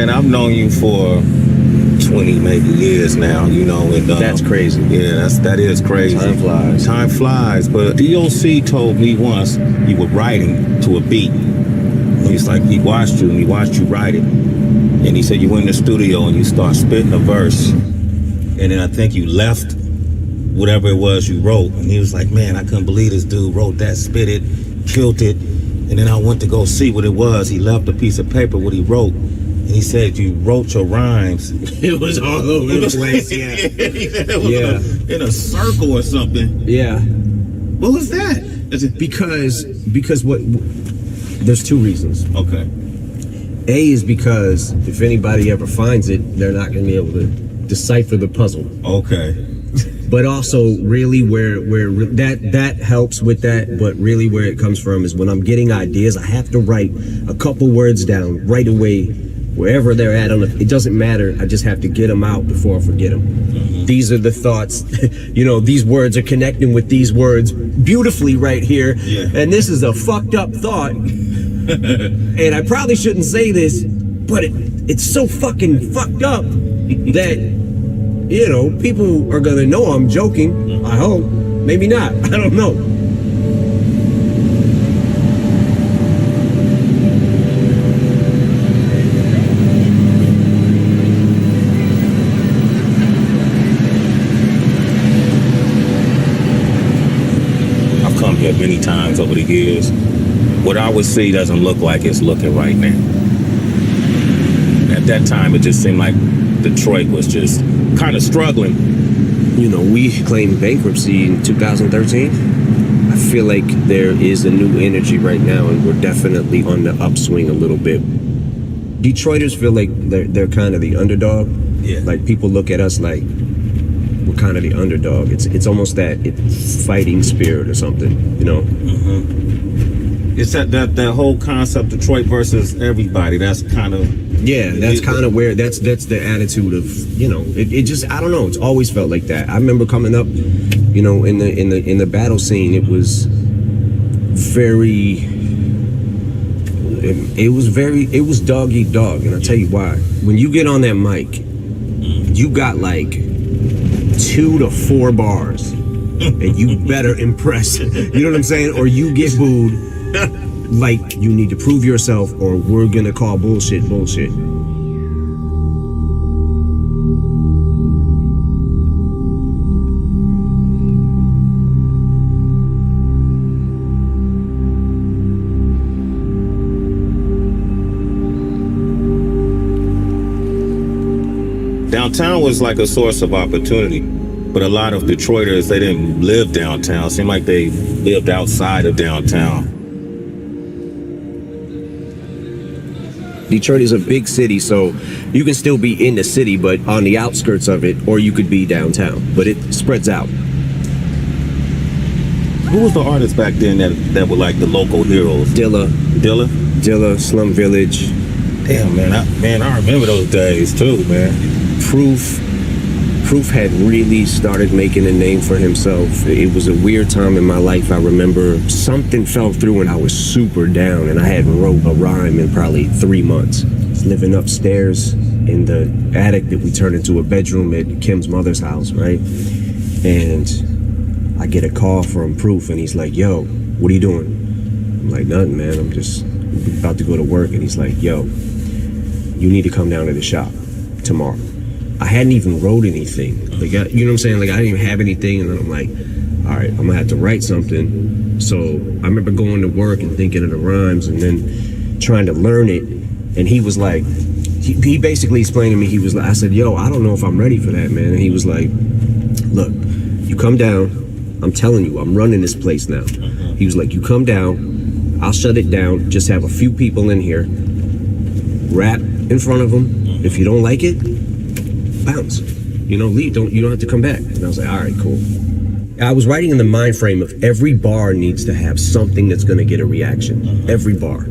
man, I've known you for 20 maybe years now, you know. And, that's crazy. Yeah, that is crazy. Time flies. Time flies. But DOC told me once you were writing to a beat. He's like, he watched you write it. And he said you went in the studio and you start spitting a verse. And then I think you left whatever it was you wrote. And he was like, man, I couldn't believe this dude wrote that, spit it, killed it. And then I went to go see what it was. He left a piece of paper, what he wrote. And he said you wrote your rhymes. It was all over the place. Yeah. Yeah. In a circle or something. Yeah. What was that? Because what? There's two reasons. Okay. A is because if anybody ever finds it, they're not going to be able to decipher the puzzle. Okay. But also, really, where that helps with that. But really, where it comes from is when I'm getting ideas, I have to write a couple words down right away, wherever they're at. It doesn't matter. I just have to get them out before I forget them. Mm-hmm. These are the thoughts. You know, these words are connecting with these words beautifully right here. Yeah. And this is a fucked up thought. And I probably shouldn't say this, but it's so fucking fucked up that, you know, people are gonna know I'm joking. I hope. Maybe not. I don't know. I've come here many times over the years. What I would see doesn't look like it's looking right now. At that time, it just seemed like Detroit was just kind of struggling. You know, we claimed bankruptcy in 2013. I feel like there is a new energy right now, and we're definitely on the upswing a little bit. Detroiters feel like they're kind of the underdog. Yeah. Like people look at us like we're kind of the underdog. It's almost that fighting spirit or something, you know. Mm-hmm. It's that whole concept, Detroit versus everybody. That's kind of that's kind of where that's the attitude of, you know, it just, I don't know, it's always felt like that. I remember coming up, you know, in the battle scene, it was dog eat dog, and I'll tell you why. When you get on that mic, you got like 2 to 4 bars, and you better impress. You know what I'm saying? Or you get booed. Like you need to prove yourself, or we're gonna call bullshit. Downtown was like a source of opportunity, but a lot of Detroiters, they didn't live downtown. It seemed like they lived outside of downtown. Detroit is a big city, so you can still be in the city, but on the outskirts of it, or you could be downtown, but it spreads out. Who was the artist back then that were like the local heroes? Dilla, Slum Village. Damn, man, I remember those days too, man. Proof had really started making a name for himself. It was a weird time in my life. I remember something fell through and I was super down, and I hadn't wrote a rhyme in probably 3 months. I was living upstairs in the attic that we turned into a bedroom at Kim's mother's house, right? And I get a call from Proof, and he's like, yo, what are you doing? I'm like, nothing, man. I'm just about to go to work. And he's like, yo, you need to come down to the shop tomorrow. I hadn't even wrote anything. Like, you know what I'm saying? Like, I didn't even have anything. And then I'm like, all right, I'm gonna have to write something. So I remember going to work and thinking of the rhymes and then trying to learn it. And he was like, he basically explained to me, he was like, I said, yo, I don't know if I'm ready for that, man. And he was like, look, you come down. I'm telling you, I'm running this place now. He was like, you come down, I'll shut it down. Just have a few people in here, rap in front of them. If you don't like it, bounce, you know, leave. You don't have to come back. And I was like, all right, cool. I was writing in the mind frame of every bar needs to have something that's going to get a reaction. Every bar.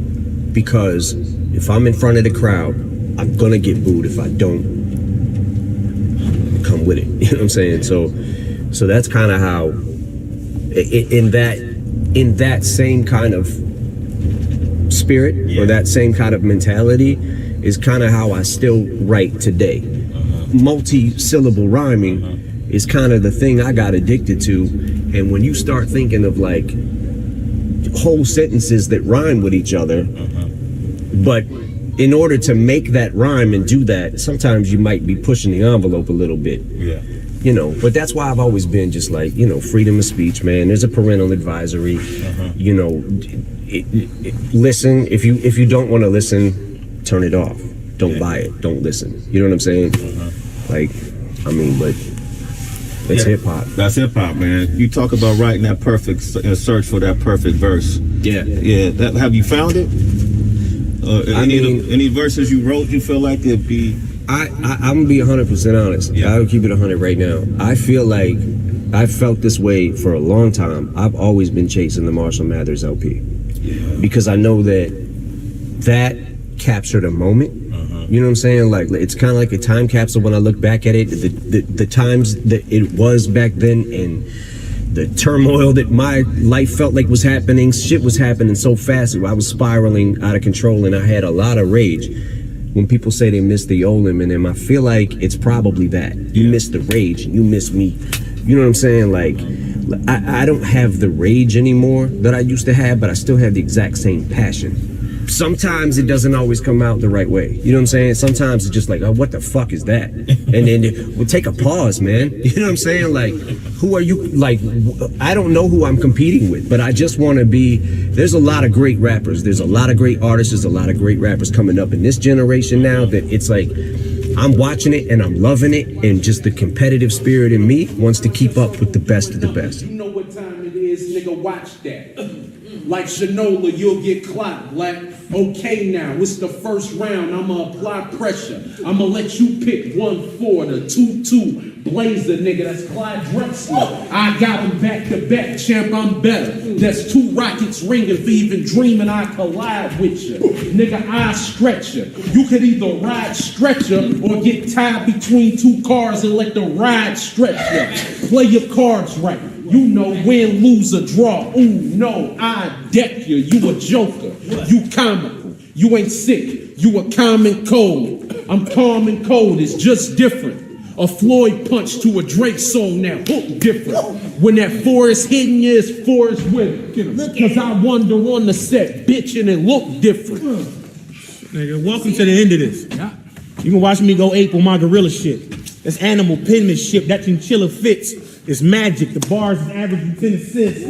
Because if I'm in front of the crowd, I'm going to get booed if I don't come with it. You know what I'm saying? So that's kind of how, in that same kind of spirit, or that same kind of mentality, is kind of how I still write today. Multi-syllable rhyming is kind of the thing I got addicted to. And when you start thinking of like whole sentences that rhyme with each other, but in order to make that rhyme and do that, sometimes you might be pushing the envelope a little bit. Yeah. You know, but that's why I've always been just like, you know, freedom of speech, man. There's a parental advisory. You know, listen. If you don't want to listen, turn it off. Don't buy it. Don't listen. You know what I'm saying? Like, I mean, but that's hip hop. That's hip hop, man. You talk about writing that perfect search for that perfect verse. Yeah. Yeah. Have you found it? Any verses you wrote you feel like it'd be? I'm gonna be 100% honest. Yeah. I'll keep it 100 right now. I feel like I've felt this way for a long time. I've always been chasing the Marshall Mathers LP because I know that captured a moment. You know what I'm saying? Like, it's kind of like a time capsule when I look back at it. The times that it was back then and the turmoil that my life felt like was happening. Shit was happening so fast. I was spiraling out of control and I had a lot of rage. When people say they miss the old Eminem, I feel like it's probably that. You miss the rage and you miss me. You know what I'm saying? Like, I don't have the rage anymore that I used to have, but I still have the exact same passion. Sometimes it doesn't always come out the right way. You know what I'm saying? Sometimes it's just like, oh, what the fuck is that? And then we'll take a pause, man. You know what I'm saying? Like, who are you? Like, I don't know who I'm competing with, but I just want to be. There's a lot of great rappers. There's a lot of great artists. There's a lot of great rappers coming up in this generation now that it's like, I'm watching it and I'm loving it. And just the competitive spirit in me wants to keep up with the best of the best. You know what time it is, nigga, watch that. Like Shinola, you'll get clocked. Like, okay now, it's the first round. I'ma apply pressure. I'ma let you pick 1-4, the 2-2 blazer, nigga. That's Clyde Drexler. I got him back to back, champ. I'm better. That's 2 rockets ringing for even dreaming I collide with you. Nigga, I stretch you. You could either ride stretcher or get tied between 2 cars and let the ride stretch you. Play your cards right. You know, win, lose, or draw. Ooh, no, I deck you. You a joker. You comical. You ain't sick. You a common cold. I'm calm and cold. It's just different. A Floyd punch to a Drake song now. Hook different. When that forest hitting you, it's forest with it. Cause I wander on the set, bitching and look different. Nigga, welcome to the end of this. You can watch me go ape on my gorilla shit. That's animal penmanship. That chinchilla fits. It's magic. The bars is averaging 10 assists.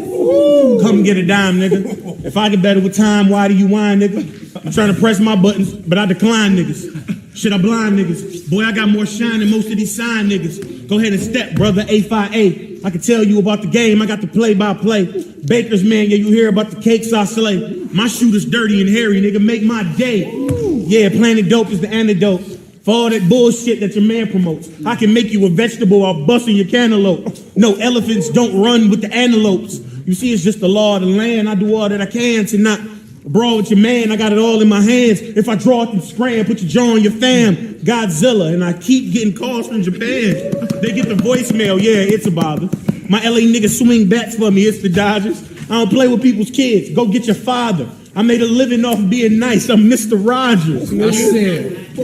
Come get a dime, nigga. If I get better with time, why do you whine, nigga? I'm trying to press my buttons, but I decline niggas. Shit, I blind niggas. Boy, I got more shine than most of these sign niggas. Go ahead and step, brother, A5A. I can tell you about the game. I got the play-by-play. Baker's man, yeah, you hear about the cakes I slay. My shooter's dirty and hairy, nigga. Make my day. Yeah, Planet Dope is the antidote for all that bullshit that your man promotes. I can make you a vegetable while busting your cantaloupe. No, elephants don't run with the antelopes. You see, it's just the law of the land. I do all that I can to not brawl with your man. I got it all in my hands. If I draw it and scram, put your jaw on your fam. Godzilla, and I keep getting calls from Japan. They get the voicemail, yeah, it's a bother. My LA niggas swing bats for me, it's the Dodgers. I don't play with people's kids. Go get your father. I made a living off being nice. I'm Mr. Rogers.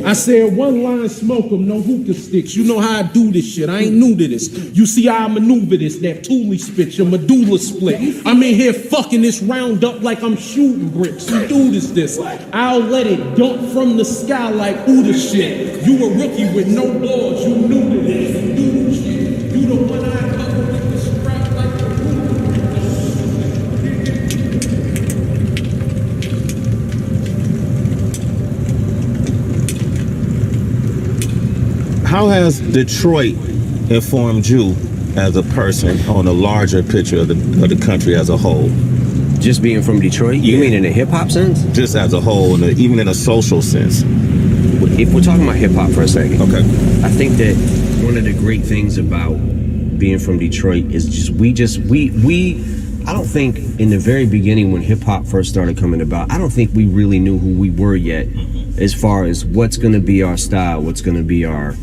I said, one line smoke 'em, no hookah sticks. You know how I do this shit. I ain't new to this. You see how I maneuver this, that Thule spit, your medulla split. I'm in here fucking this round up like I'm shooting bricks. You do this. I'll let it dump from the sky like who the shit. You a rookie with no balls. You new to this. You do this shit. You the one I cover with the strap like the How has Detroit informed you as a person on a larger picture of the country as a whole? Just being from Detroit? You mean in a hip-hop sense? Just as a whole, and even in a social sense. If we're talking about hip-hop for a second, Okay. I think that one of the great things about being from Detroit is just we I don't think in the very beginning when hip-hop first started coming about, I don't think we really knew who we were yet as far as what's going to be our style, what's going to be our,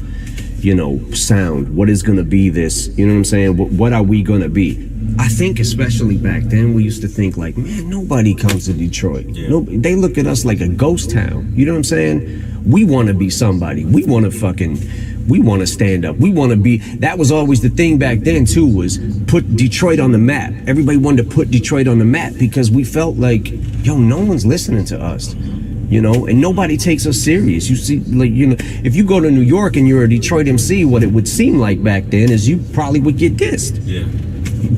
sound, what is going to be this, you know what I'm saying? What are we going to be? I think especially back then, we used to think like, man, nobody comes to Detroit. Yeah. They look at us like a ghost town. You know what I'm saying? We want to be somebody. We want to stand up. We want to be, that was always the thing back then too, was put Detroit on the map. Everybody wanted to put Detroit on the map because we felt like, yo, no one's listening to us, you know, and nobody takes us serious. You see, like, you know, if you go to New York and you're a Detroit MC, what it would seem like back then is you probably would get dissed. Yeah.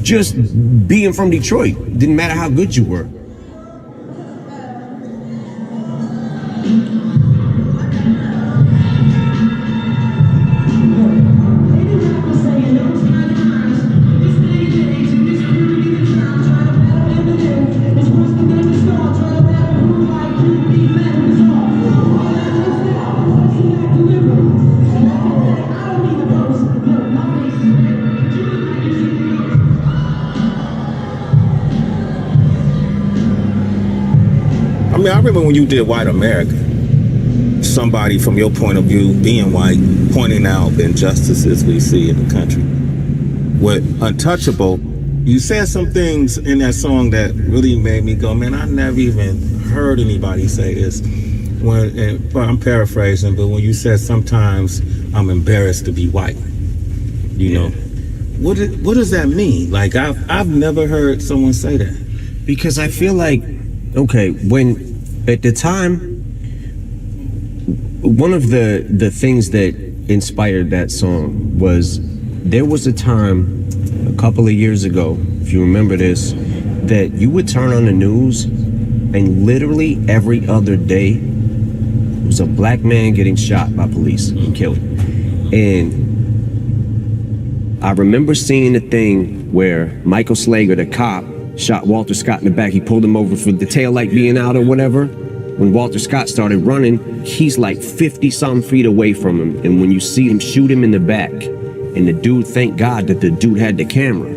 Just being from Detroit, didn't matter how good you were. I mean, I remember when you did White America, somebody from your point of view, being white, pointing out the injustices we see in the country. With Untouchable, you said some things in that song that really made me go, man, I never even heard anybody say this. But I'm paraphrasing, but when you said sometimes I'm embarrassed to be white, you know, what does that mean? Like, I've never heard someone say that. Because I feel like, okay, when at the time, one of the things that inspired that song was there was a time a couple of years ago, if you remember this, that you would turn on the news and literally every other day was a black man getting shot by police and killed. And I remember seeing the thing where Michael Slager, the cop, shot Walter Scott in the back. He pulled him over for the taillight being out or whatever. When Walter Scott started running, he's like 50-some feet away from him. And when you see him shoot him in the back, and the dude, thank God that the dude had the camera,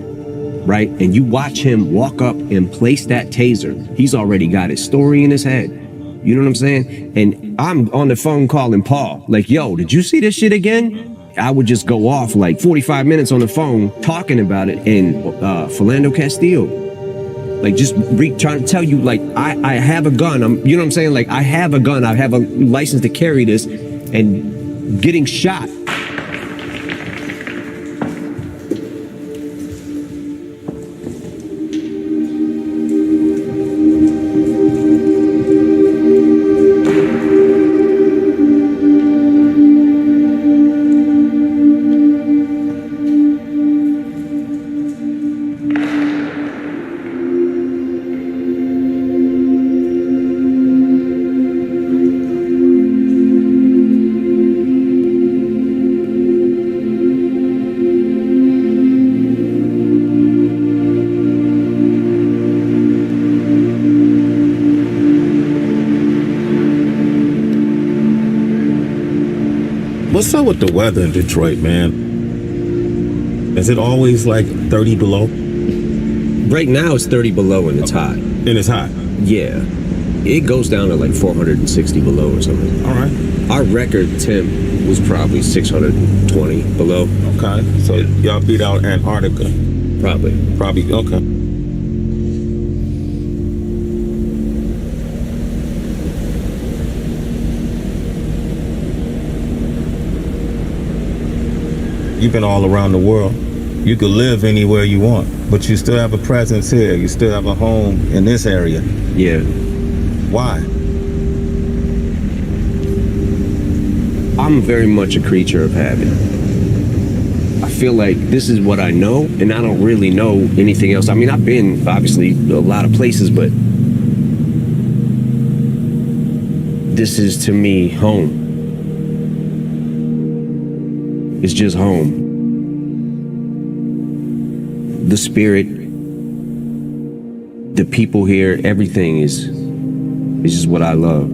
right? And you watch him walk up and place that taser. He's already got his story in his head. You know what I'm saying? And I'm on the phone calling Paul, like, yo, did you see this shit again? I would just go off like 45 minutes on the phone talking about it. And Philando Castile, like, just trying to tell you, like, I have a gun. You know what I'm saying? Like, I have a gun. I have a license to carry this, and getting shot. What's up with the weather in Detroit, man? Is it always like 30 below? Right now it's 30 below and it's hot. And it's hot? Yeah. It goes down to like 460 below or something. All right. Our record temp was probably 620 below. Okay. So y'all beat out Antarctica? Probably. Probably, okay. You've been all around the world. You could live anywhere you want, but you still have a presence here. You still have a home in this area. Yeah. Why? I'm very much a creature of habit. I feel like this is what I know, and I don't really know anything else. I mean, I've been, obviously, a lot of places, but this is, to me, home. It's just home. The spirit, the people here, everything is just what I love.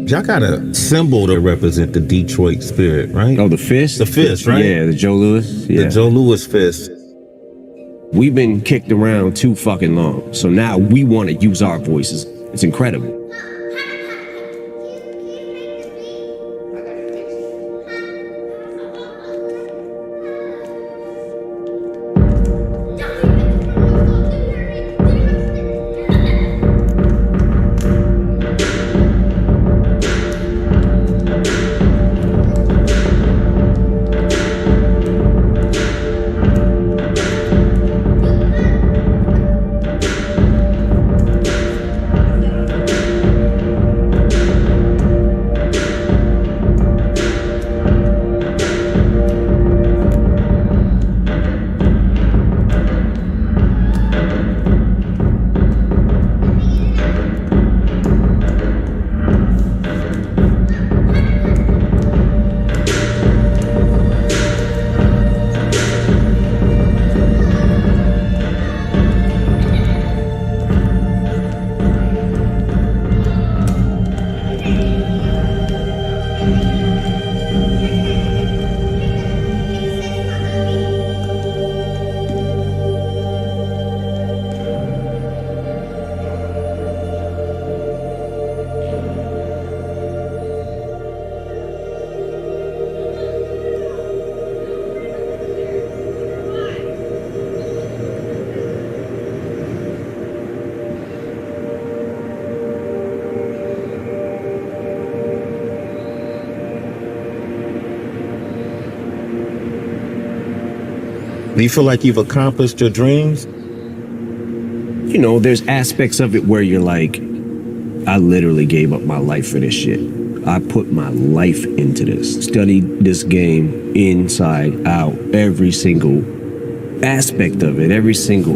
Y'all got a symbol to represent the Detroit spirit, right? Oh, the fist? The fist, right? Yeah, the Joe Louis. Yeah. The Joe Louis fist. We've been kicked around too fucking long, so now we want to use our voices. It's incredible. Do you feel like you've accomplished your dreams? You know, there's aspects of it where you're like, I literally gave up my life for this shit. I put my life into this. Studied this game inside out, every single aspect of it, every single